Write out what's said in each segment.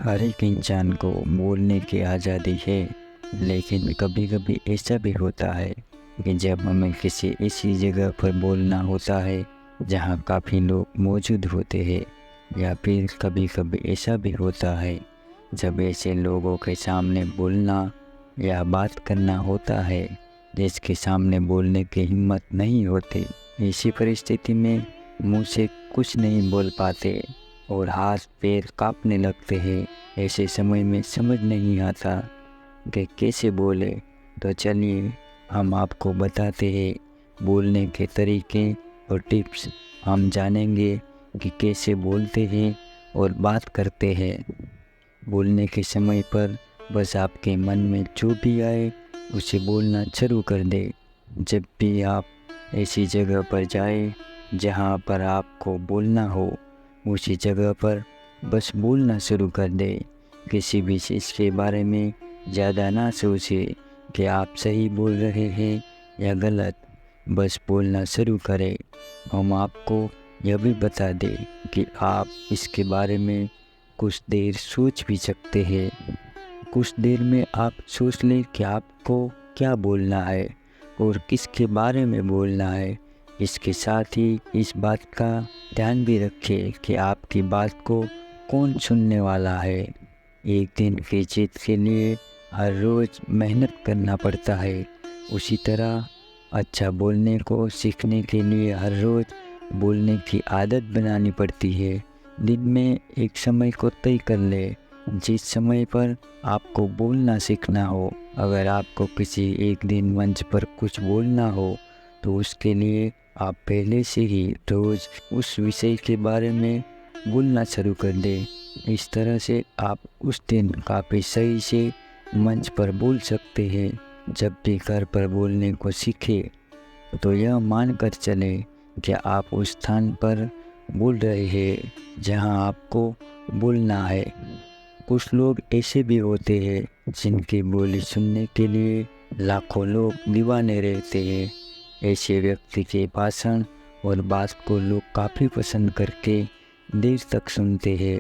हर एक इंसान को बोलने की आज़ादी है, लेकिन कभी कभी ऐसा भी होता है कि जब हमें किसी ऐसी जगह पर बोलना होता है जहाँ काफ़ी लोग मौजूद होते हैं, या फिर कभी कभी ऐसा भी होता है जब ऐसे लोगों के सामने बोलना या बात करना होता है जिसके सामने बोलने की हिम्मत नहीं होती। ऐसी परिस्थिति में मुंह से कुछ नहीं बोल पाते और हाथ पैर कांपने लगते हैं। ऐसे समय में समझ नहीं आता कि कैसे बोले। तो चलिए हम आपको बताते हैं बोलने के तरीके और टिप्स। हम जानेंगे कि कैसे बोलते हैं और बात करते हैं। बोलने के समय पर बस आपके मन में जो भी आए उसे बोलना शुरू कर दे। जब भी आप ऐसी जगह पर जाए जहाँ पर आपको बोलना हो, उसी जगह पर बस बोलना शुरू कर दे। किसी भी चीज़ के बारे में ज़्यादा ना सोचे कि आप सही बोल रहे हैं या गलत, बस बोलना शुरू करें। हम आपको यह भी बता दें कि आप इसके बारे में कुछ देर सोच भी सकते हैं। कुछ देर में आप सोच लें कि आपको क्या बोलना है और किसके बारे में बोलना है। इसके साथ ही इस बात का ध्यान भी रखें कि आपकी बात को कौन सुनने वाला है। एक दिन की जीत के लिए हर रोज़ मेहनत करना पड़ता है, उसी तरह अच्छा बोलने को सीखने के लिए हर रोज़ बोलने की आदत बनानी पड़ती है। दिन में एक समय को तय कर ले जिस समय पर आपको बोलना सीखना हो। अगर आपको किसी एक दिन मंच पर कुछ बोलना हो तो उसके लिए आप पहले से ही रोज़ उस विषय के बारे में बोलना शुरू कर दें। इस तरह से आप उस दिन काफ़ी सही से मंच पर बोल सकते हैं। जब भी घर पर बोलने को सीखें तो यह मान कर चलें कि आप उस स्थान पर बोल रहे हैं जहां आपको बोलना है। कुछ लोग ऐसे भी होते हैं जिनकी बोली सुनने के लिए लाखों लोग दीवाने रहते हैं। ऐसे व्यक्ति के भाषण और बात को लोग काफ़ी पसंद करके देर तक सुनते हैं।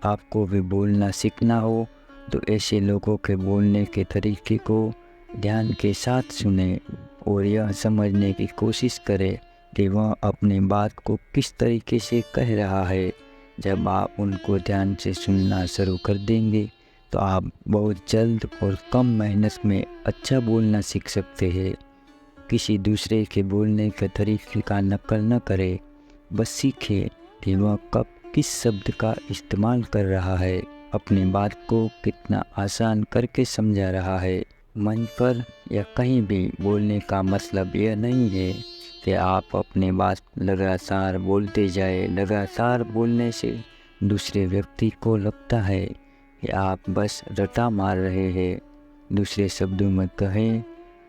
आपको भी बोलना सीखना हो तो ऐसे लोगों के बोलने के तरीके को ध्यान के साथ सुने और यह समझने की कोशिश करें कि वह अपनी बात को किस तरीके से कह रहा है। जब आप उनको ध्यान से सुनना शुरू कर देंगे तो आप बहुत जल्द और कम मेहनत में अच्छा बोलना सीख सकते हैं। किसी दूसरे के बोलने के तरीके का नकल न करें, बस सीखें कि वह कब किस शब्द का इस्तेमाल कर रहा है, अपनी बात को कितना आसान करके समझा रहा है। मंच पर या कहीं भी बोलने का मतलब यह नहीं है कि आप अपनी बात लगातार बोलते जाए। लगातार बोलने से दूसरे व्यक्ति को लगता है कि आप बस रटा मार रहे हैं। दूसरे शब्दों में कहें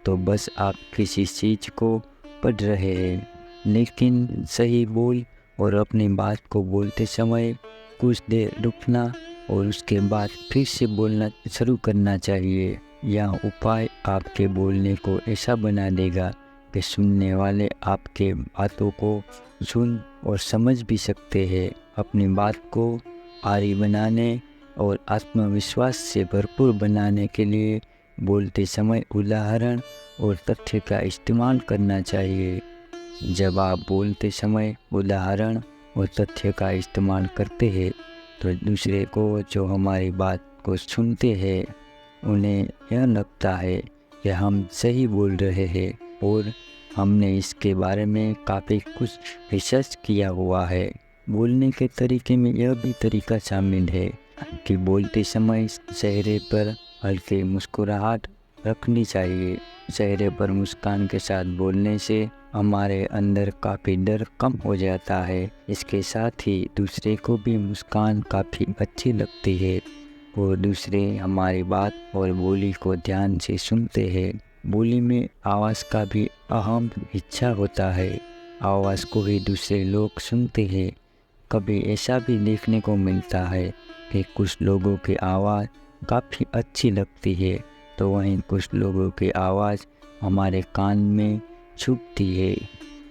तो बस आप किसी चीज़ को पढ़ रहे हैं। लेकिन सही बोल और अपनी बात को बोलते समय कुछ देर रुकना और उसके बाद फिर से बोलना शुरू करना चाहिए। यह उपाय आपके बोलने को ऐसा बना देगा कि सुनने वाले आपके बातों को सुन और समझ भी सकते हैं। अपनी बात को आरी बनाने और आत्मविश्वास से भरपूर बनाने के लिए बोलते समय उदाहरण और तथ्य का इस्तेमाल करना चाहिए। जब आप बोलते समय उदाहरण और तथ्य का इस्तेमाल करते हैं तो दूसरे को जो हमारी बात को सुनते हैं उन्हें यह लगता है कि हम सही बोल रहे हैं और हमने इसके बारे में काफ़ी कुछ रिसर्च किया हुआ है। बोलने के तरीके में यह भी तरीका शामिल है कि बोलते समय चेहरे पर हल्की मुस्कुराहट रखनी चाहिए। चेहरे पर मुस्कान के साथ बोलने से हमारे अंदर काफ़ी डर कम हो जाता है। इसके साथ ही दूसरे को भी मुस्कान काफ़ी अच्छी लगती है और दूसरे हमारी बात और बोली को ध्यान से सुनते हैं। बोली में आवाज़ का भी अहम हिस्सा होता है। आवाज़ को ही दूसरे लोग सुनते हैं। कभी ऐसा भी देखने को मिलता है कि कुछ लोगों की आवाज़ काफ़ी अच्छी लगती है तो वहीं कुछ लोगों की आवाज़ हमारे कान में चुभती है।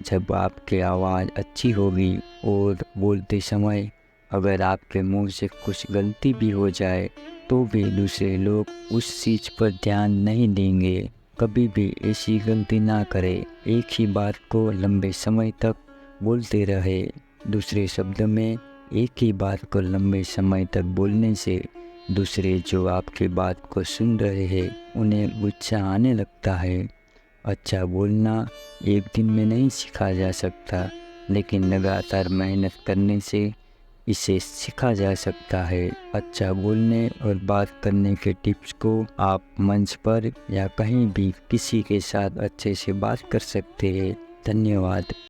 जब आपकी आवाज़ अच्छी होगी और बोलते समय अगर आपके मुंह से कुछ गलती भी हो जाए तो भी दूसरे लोग उस चीज़ पर ध्यान नहीं देंगे। कभी भी ऐसी गलती ना करें। एक ही बात को लंबे समय तक बोलते रहे। दूसरे शब्द में, एक ही बात को लंबे समय तक बोलने से दूसरे जो आपकी बात को सुन रहे हैं उन्हें गुस्सा आने लगता है। अच्छा बोलना एक दिन में नहीं सीखा जा सकता, लेकिन लगातार मेहनत करने से इसे सीखा जा सकता है। अच्छा बोलने और बात करने के टिप्स को आप मंच पर या कहीं भी किसी के साथ अच्छे से बात कर सकते हैं। धन्यवाद।